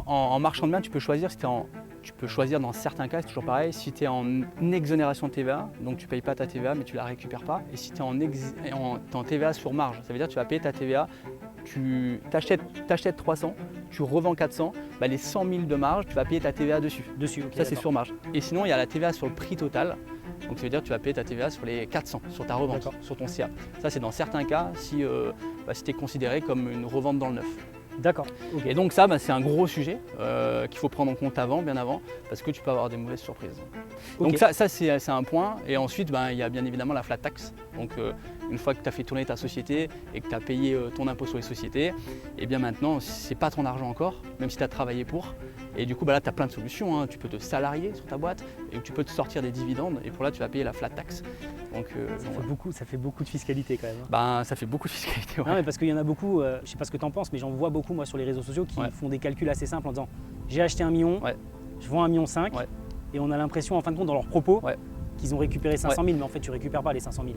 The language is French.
en marchand de biens, tu peux choisir si tu peux choisir dans certains cas, c'est toujours pareil, si tu es en exonération de TVA, donc tu ne payes pas ta TVA mais tu ne la récupères pas. Et si tu es en TVA sur marge, ça veut dire que tu vas payer ta TVA, tu t'achètes 300, tu revends 400, bah les 100 000 de marge, tu vas payer ta TVA dessus. Okay, ça c'est sur marge. Et sinon il y a la TVA sur le prix total, donc ça veut dire que tu vas payer ta TVA sur les 400, sur ta revente, sur ton CA. Ça c'est dans certains cas si tu es considéré comme une revente dans le neuf. D'accord. Okay. Et donc ça, c'est un gros sujet qu'il faut prendre en compte bien avant, parce que tu peux avoir des mauvaises surprises. Okay. Donc ça c'est un point. Et ensuite, il y a bien évidemment la flat tax. Donc une fois que tu as fait tourner ta société et que tu as payé ton impôt sur les sociétés, et bien maintenant, c'est pas ton argent encore, même si tu as travaillé pour. Et du coup, là, tu as plein de solutions. Hein. Tu peux te salarier sur ta boîte et tu peux te sortir des dividendes. Et pour là, tu vas payer la flat tax. Donc, ça fait beaucoup de fiscalité quand même. Ça fait beaucoup de fiscalité. Ouais. Non, mais parce qu'il y en a beaucoup, je ne sais pas ce que tu en penses, mais j'en vois beaucoup moi sur les réseaux sociaux qui font des calculs assez simples en disant j'ai acheté 1 million, je vends 1,5 million, et on a l'impression en fin de compte dans leurs propos qu'ils ont récupéré 500 000, mais en fait tu ne récupères pas les 500 000.